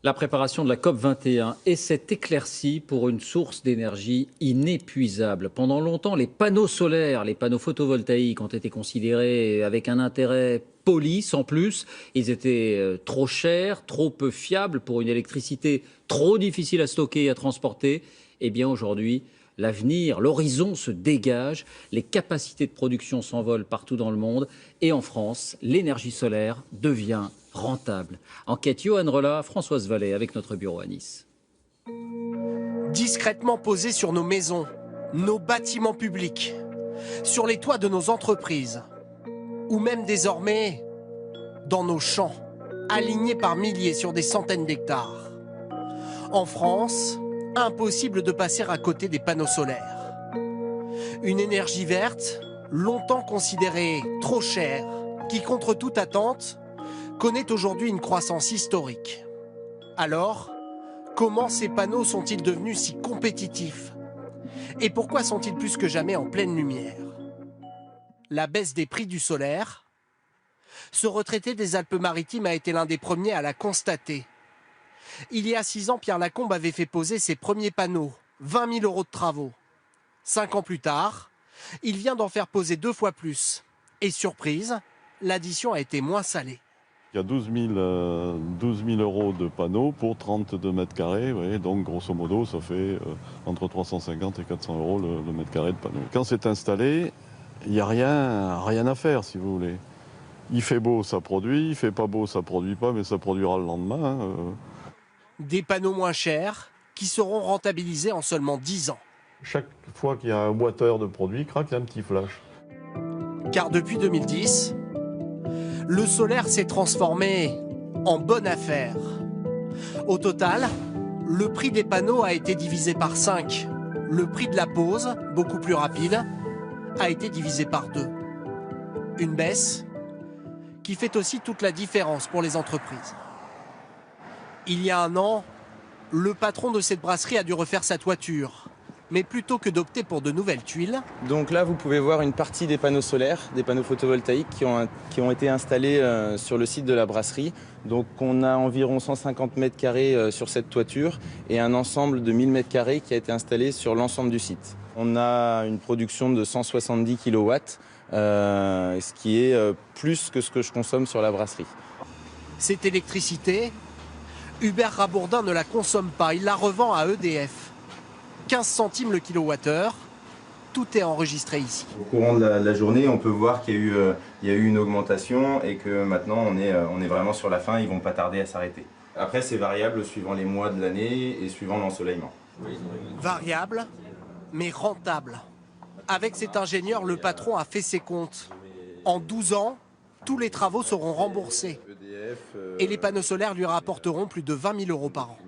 La préparation de la COP 21 et cette éclaircie pour une source d'énergie inépuisable. Pendant longtemps, les panneaux solaires, les panneaux photovoltaïques ont été considérés avec un intérêt poli, sans plus. Ils étaient trop chers, trop peu fiables pour une électricité trop difficile à stocker et à transporter. Eh bien aujourd'hui, l'avenir, l'horizon se dégage, les capacités de production s'envolent partout dans le monde et en France, l'énergie solaire devient rentable. Enquête Johan Rolla, Françoise Vallée avec notre bureau à Nice. Discrètement posés sur nos maisons, nos bâtiments publics, sur les toits de nos entreprises, ou même désormais dans nos champs, alignés par milliers sur des centaines d'hectares. En France, impossible de passer à côté des panneaux solaires. Une énergie verte, longtemps considérée trop chère, qui contre toute attente, connaît aujourd'hui une croissance historique. Alors, comment ces panneaux sont-ils devenus si compétitifs? Et pourquoi sont-ils plus que jamais en pleine lumière? La baisse des prix du solaire. Ce retraité des Alpes-Maritimes a été l'un des premiers à la constater. Il y a 6 ans, Pierre Lacombe avait fait poser ses premiers panneaux, 20 000 € de travaux. 5 ans plus tard, il vient d'en faire poser 2 fois plus. Et surprise, l'addition a été moins salée. Il y a 12 000 € de panneaux pour 32 mètres carrés. Oui, donc, grosso modo, ça fait entre 350 et 400 € le mètre carré de panneaux. Quand c'est installé, il n'y a rien à faire, si vous voulez. Il fait beau, ça produit. Il fait pas beau, ça produit pas, mais ça produira le lendemain. Des panneaux moins chers qui seront rentabilisés en seulement 10 ans. Chaque fois qu'il y a un boiteur de produits, craque, il y a un petit flash. Car depuis 2010, le solaire s'est transformé en bonne affaire. Au total, le prix des panneaux a été divisé par 5. Le prix de la pose, beaucoup plus rapide, a été divisé par 2. Une baisse qui fait aussi toute la différence pour les entreprises. Il y a 1 an, le patron de cette brasserie a dû refaire sa toiture. Mais plutôt que d'opter pour de nouvelles tuiles... Donc là, vous pouvez voir une partie des panneaux solaires, des panneaux photovoltaïques qui ont été installés sur le site de la brasserie. Donc on a environ 150 mètres carrés sur cette toiture et un ensemble de 1000 mètres carrés qui a été installé sur l'ensemble du site. On a une production de 170 kW, ce qui est plus que ce que je consomme sur la brasserie. Cette électricité, Hubert Rabourdin ne la consomme pas, il la revend à EDF. 15 centimes le kilowattheure, tout est enregistré ici. Au courant de la journée, on peut voir qu'il y a eu une augmentation et que maintenant on est vraiment sur la fin, ils ne vont pas tarder à s'arrêter. Après c'est variable suivant les mois de l'année et suivant l'ensoleillement. Variable, mais rentable. Avec cet ingénieur, le patron a fait ses comptes. En 12 ans, tous les travaux seront remboursés. Et les panneaux solaires lui rapporteront plus de 20 000 € par an.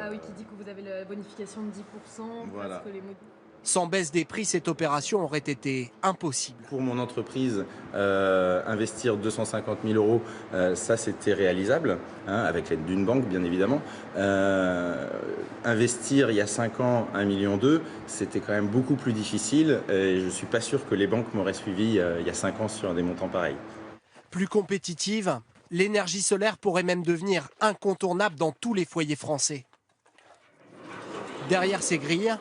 Ah oui, qui dit que vous avez la bonification de 10%. Voilà. Sans baisse des prix, cette opération aurait été impossible. Pour mon entreprise, investir 250 000 €, ça c'était réalisable, avec l'aide d'une banque bien évidemment. Investir il y a 5 ans 1,2 million, c'était quand même beaucoup plus difficile et je ne suis pas sûr que les banques m'auraient suivi il y a 5 ans sur des montants pareils. Plus compétitive, l'énergie solaire pourrait même devenir incontournable dans tous les foyers français. Derrière ces grilles,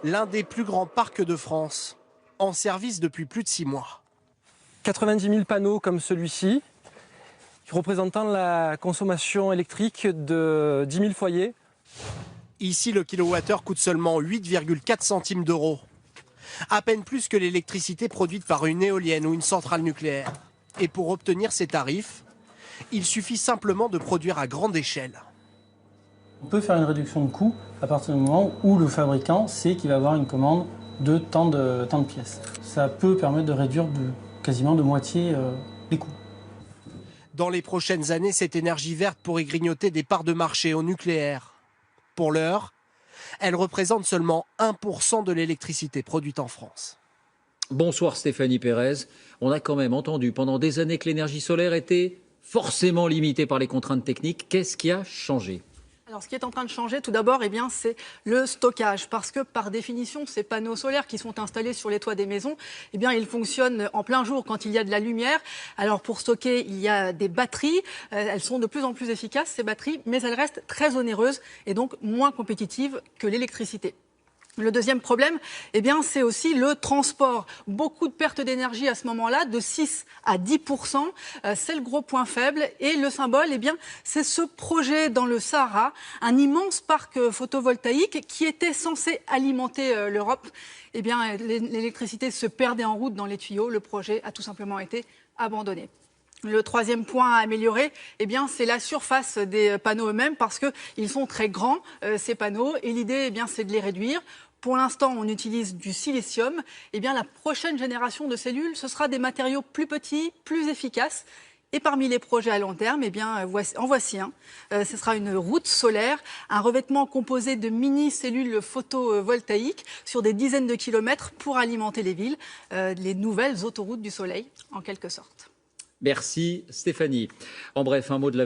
l'un des plus grands parcs de France, en service depuis plus de 6 mois. 90 000 panneaux comme celui-ci, représentant la consommation électrique de 10 000 foyers. Ici, le kilowattheure coûte seulement 8,4 centimes d'euros. À peine plus que l'électricité produite par une éolienne ou une centrale nucléaire. Et pour obtenir ces tarifs, il suffit simplement de produire à grande échelle. On peut faire une réduction de coût à partir du moment où le fabricant sait qu'il va avoir une commande de tant de pièces. Ça peut permettre de réduire quasiment de moitié les coûts. Dans les prochaines années, cette énergie verte pourrait grignoter des parts de marché au nucléaire. Pour l'heure, elle représente seulement 1% de l'électricité produite en France. Bonsoir Stéphanie Pérez. On a quand même entendu pendant des années que l'énergie solaire était forcément limitée par les contraintes techniques. Qu'est-ce qui a changé ? Alors, ce qui est en train de changer, tout d'abord, c'est le stockage. Parce que, par définition, ces panneaux solaires qui sont installés sur les toits des maisons, ils fonctionnent en plein jour quand il y a de la lumière. Alors, pour stocker, il y a des batteries. Elles sont de plus en plus efficaces, ces batteries, mais elles restent très onéreuses et donc moins compétitives que l'électricité. Le deuxième problème, c'est aussi le transport. Beaucoup de pertes d'énergie à ce moment-là, de 6 à 10%. C'est le gros point faible. Et le symbole, c'est ce projet dans le Sahara, un immense parc photovoltaïque qui était censé alimenter l'Europe. L'électricité se perdait en route dans les tuyaux. Le projet a tout simplement été abandonné. Le troisième point à améliorer, c'est la surface des panneaux eux-mêmes parce qu'ils sont très grands, ces panneaux, et l'idée, c'est de les réduire. Pour l'instant, on utilise du silicium. La prochaine génération de cellules, ce sera des matériaux plus petits, plus efficaces. Et parmi les projets à long terme, en voici un. Ce sera une route solaire, un revêtement composé de mini-cellules photovoltaïques sur des dizaines de kilomètres pour alimenter les villes, les nouvelles autoroutes du soleil, en quelque sorte. Merci Stéphanie. En bref, un mot de l'avenir.